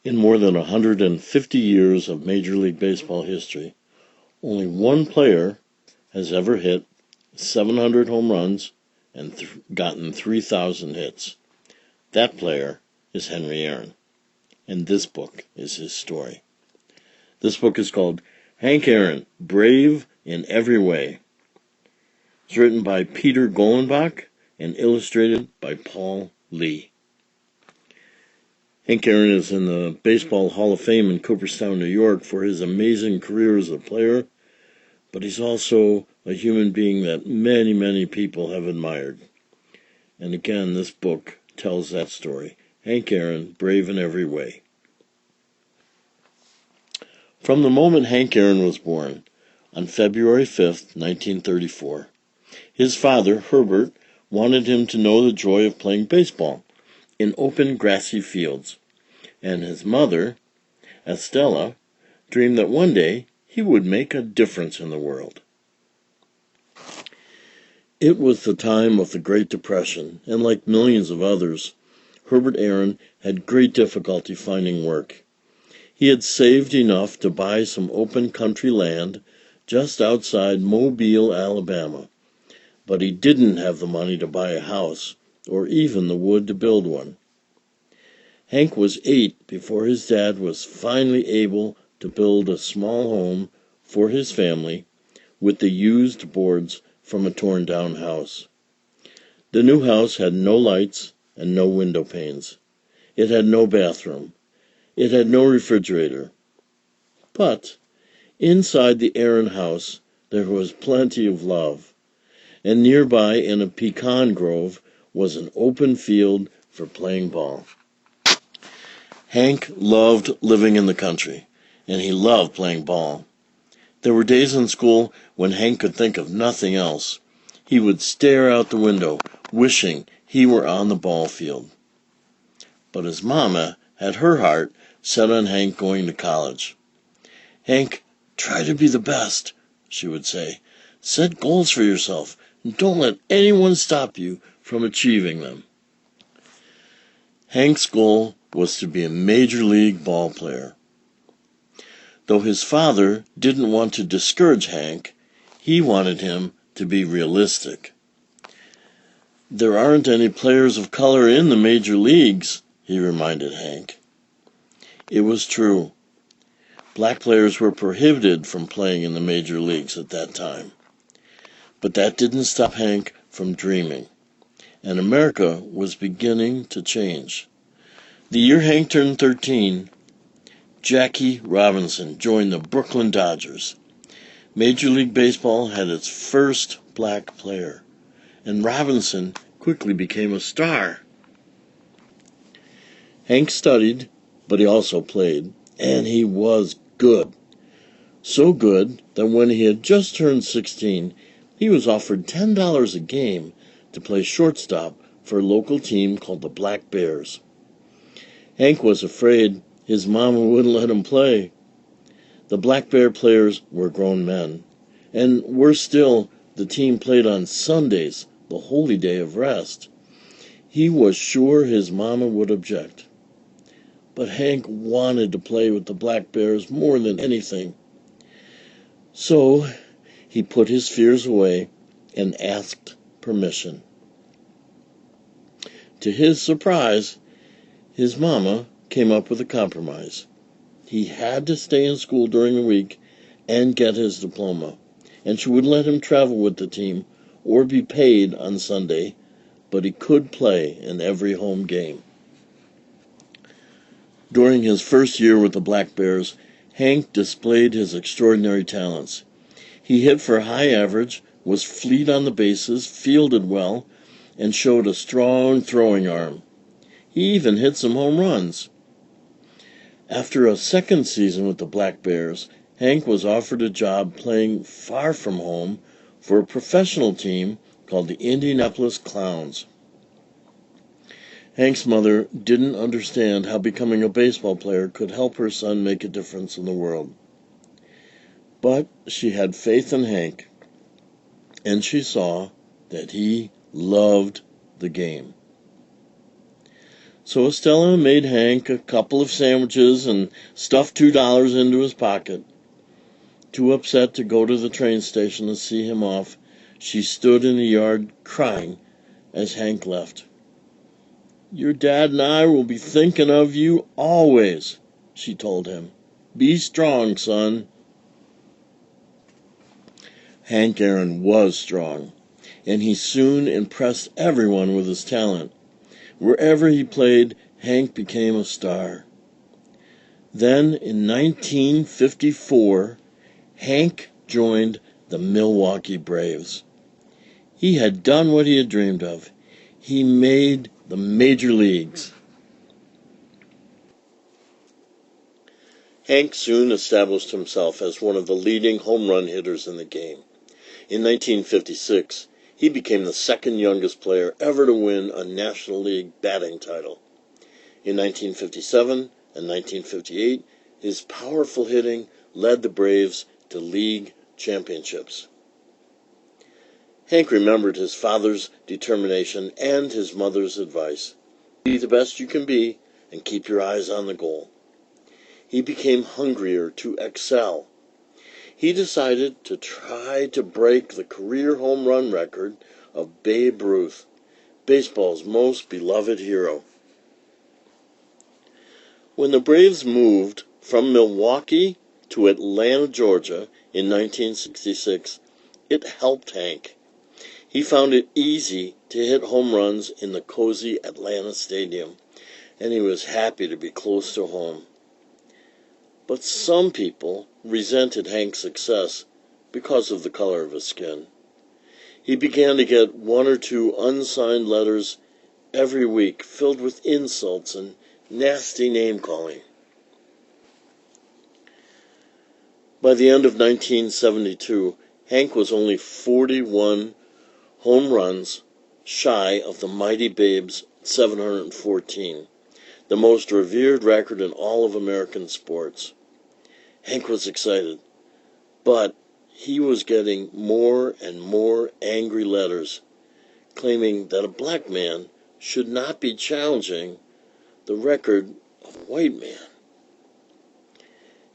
In more than 150 years of Major League Baseball history, only one player has ever hit 700 home runs and gotten 3,000 hits. That player is Henry Aaron, and this book is his story. This book is called Hank Aaron, Brave in Every Way. It's written by Peter Gollenbock and illustrated by Paul Lee. Hank Aaron is in the Baseball Hall of Fame in Cooperstown, New York for his amazing career as a player, but he's also a human being that many, many people have admired. And again, this book tells that story. Hank Aaron, Brave in Every Way. From the moment Hank Aaron was born, on February 5th, 1934, his father, Herbert, wanted him to know the joy of playing baseball in open grassy fields, and his mother, Estella, dreamed that one day he would make a difference in the world. It was the time of the Great Depression, and like millions of others, Herbert Aaron had great difficulty finding work. He had saved enough to buy some open country land just outside Mobile, Alabama, but he didn't have the money to buy a house or even the wood to build one. Hank was 8 before his dad was finally able to build a small home for his family with the used boards from a torn-down house. The new house had no lights and no window panes. It had no bathroom. It had no refrigerator. But inside the Aaron house there was plenty of love, and nearby in a pecan grove was an open field for playing ball. Hank loved living in the country, and he loved playing ball. There were days in school when Hank could think of nothing else. He would stare out the window, wishing he were on the ball field. But his mama had her heart set on Hank going to college. "Hank, try to be the best," she would say. "Set goals for yourself, and don't let anyone stop you from achieving them." Hank's goal was to be a major league ball player. Though his father didn't want to discourage Hank, he wanted him to be realistic. "There aren't any players of color in the major leagues," he reminded Hank. It was true. Black players were prohibited from playing in the major leagues at that time. But that didn't stop Hank from dreaming, and America was beginning to change. The year Hank turned 13, Jackie Robinson joined the Brooklyn Dodgers. Major League Baseball had its first black player, and Robinson quickly became a star. Hank studied, but he also played, and he was good. So good that when he had just turned 16, he was offered $10 a game to play shortstop for a local team called the Black Bears. Hank was afraid his mama wouldn't let him play. The Black Bear players were grown men, and worse still, the team played on Sundays, the holy day of rest. He was sure his mama would object. But Hank wanted to play with the Black Bears more than anything. So he put his fears away and asked permission. To his surprise, his mama came up with a compromise. He had to stay in school during the week and get his diploma, and she would let him travel with the team or be paid on Sunday, but he could play in every home game. During his first year with the Black Bears, Hank displayed his extraordinary talents. He hit for high average, was fleet on the bases, fielded well, and showed a strong throwing arm. He even hit some home runs. After a second season with the Black Bears, Hank was offered a job playing far from home for a professional team called the Indianapolis Clowns. Hank's mother didn't understand how becoming a baseball player could help her son make a difference in the world. But she had faith in Hank, and she saw that he loved the game. So Estella made Hank a couple of sandwiches and stuffed $2 into his pocket. Too upset to go to the train station to see him off, she stood in the yard crying as Hank left. "Your dad and I will be thinking of you always," she told him. "Be strong, son." Hank Aaron was strong, and he soon impressed everyone with his talent. Wherever he played, Hank became a star. Then, in 1954, Hank joined the Milwaukee Braves. He had done what he had dreamed of. He made the major leagues. Hank soon established himself as one of the leading home run hitters in the game. In 1956, he became the second youngest player ever to win a National League batting title. In 1957 and 1958, his powerful hitting led the Braves to league championships. Hank remembered his father's determination and his mother's advice. Be the best you can be and keep your eyes on the goal. He became hungrier to excel. He decided to try to break the career home run record of Babe Ruth, baseball's most beloved hero. When the Braves moved from Milwaukee to Atlanta, Georgia in 1966, it helped Hank. He found it easy to hit home runs in the cozy Atlanta stadium, and he was happy to be close to home. But some people resented Hank's success because of the color of his skin. He began to get one or two unsigned letters every week filled with insults and nasty name-calling. By the end of 1972, Hank was only 41 home runs shy of the mighty Babe's 714, the most revered record in all of American sports. Hank was excited, but he was getting more and more angry letters claiming that a black man should not be challenging the record of a white man.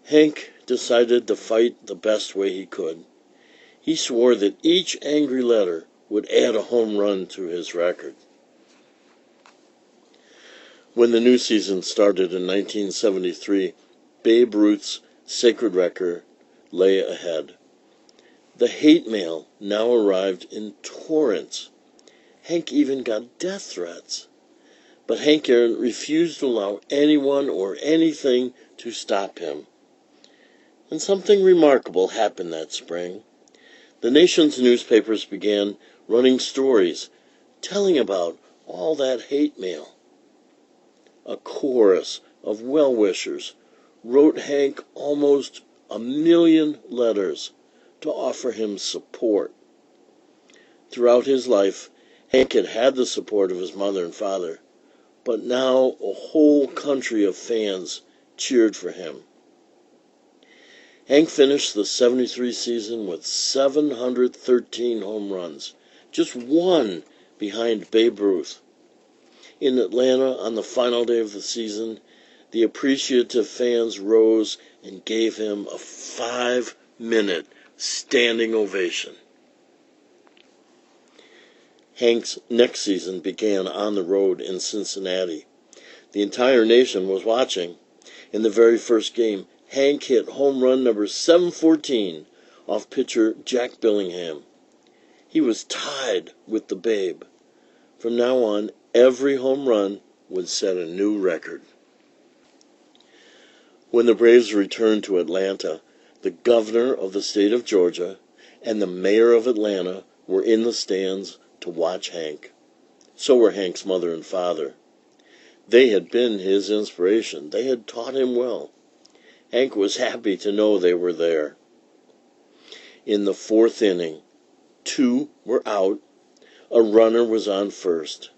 Hank decided to fight the best way he could. He swore that each angry letter would add a home run to his record. When the new season started in 1973, Babe Ruth's sacred record lay ahead. The hate mail now arrived in torrents. Hank even got death threats. But Hank Aaron refused to allow anyone or anything to stop him. And something remarkable happened that spring. The nation's newspapers began running stories telling about all that hate mail. A chorus of well-wishers wrote Hank almost 1,000,000 letters to offer him support. Throughout his life, Hank had had the support of his mother and father, but now a whole country of fans cheered for him. Hank finished the 73 season with 713 home runs, just one behind Babe Ruth. In Atlanta, on the final day of the season, the appreciative fans rose and gave him a 5-minute standing ovation. Hank's next season began on the road in Cincinnati. The entire nation was watching. In the very first game, Hank hit home run number 714 off pitcher Jack Billingham. He was tied with the Babe. From now on, every home run would set a new record. When the Braves returned to Atlanta, the governor of the state of Georgia and the mayor of Atlanta were in the stands to watch Hank. So were Hank's mother and father. They had been his inspiration. They had taught him well. Hank was happy to know they were there. In the fourth inning, 2 were out. A runner was on first.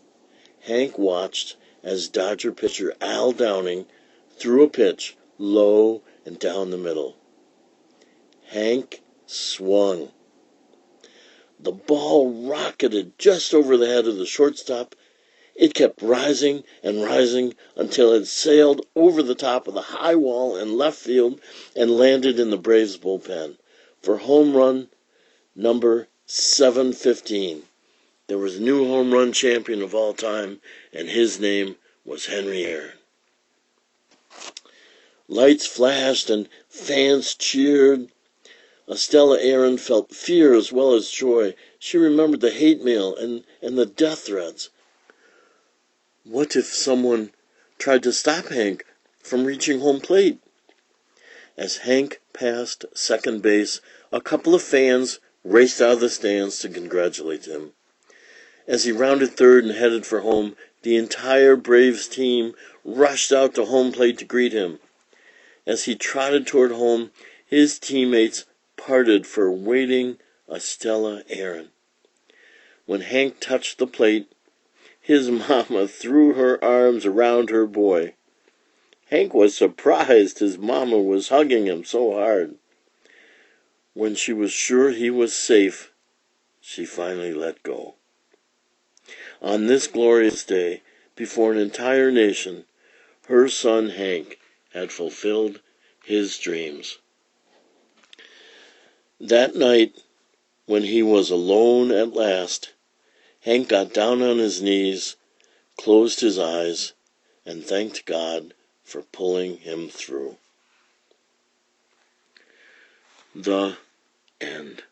Hank watched as Dodger pitcher Al Downing threw a pitch low and down the middle. Hank swung. The ball rocketed just over the head of the shortstop, It kept rising and rising until it sailed over the top of the high wall in left field and landed in the Braves bullpen for home run number 715. There was a new home run champion of all time, and his name was Henry Aaron. Lights flashed and fans cheered. Estella Aaron felt fear as well as joy. She remembered the hate mail and the death threats. What if someone tried to stop Hank from reaching home plate? As Hank passed second base, a couple of fans raced out of the stands to congratulate him. As he rounded third and headed for home, the entire Braves team rushed out to home plate to greet him. As he trotted toward home, his teammates parted for waiting Estella Aaron. When Hank touched the plate, his mama threw her arms around her boy. Hank was surprised his mama was hugging him so hard. When she was sure he was safe, she finally let go. On this glorious day, before an entire nation, her son Hank had fulfilled his dreams. That night, when he was alone at last, Hank got down on his knees, closed his eyes, and thanked God for pulling him through. The end.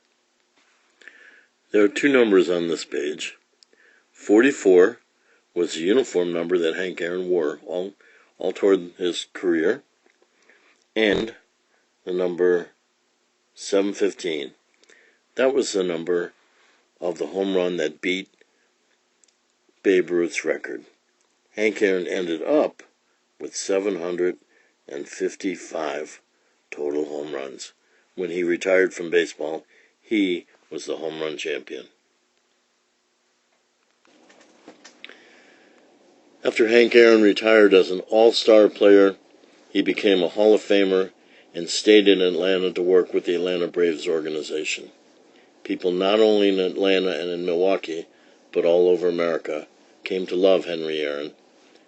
There are two numbers on this page. 44 was the uniform number that Hank Aaron wore all toward his career, and the number 715. That was the number of the home run that beat Babe Ruth's record. Hank Aaron ended up with 755 total home runs. When he retired from baseball, he was the home run champion. After Hank Aaron retired as an all-star player, he became a Hall of Famer and stayed in Atlanta to work with the Atlanta Braves organization. People not only in Atlanta and in Milwaukee, but all over America, came to love Henry Aaron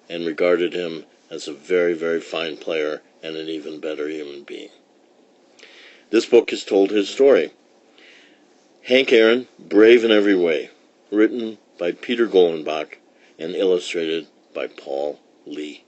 and regarded him as a very, very fine player and an even better human being. This book has told his story. Hank Aaron, Brave in Every Way, written by Peter Gollenbock and illustrated by Paul Lee.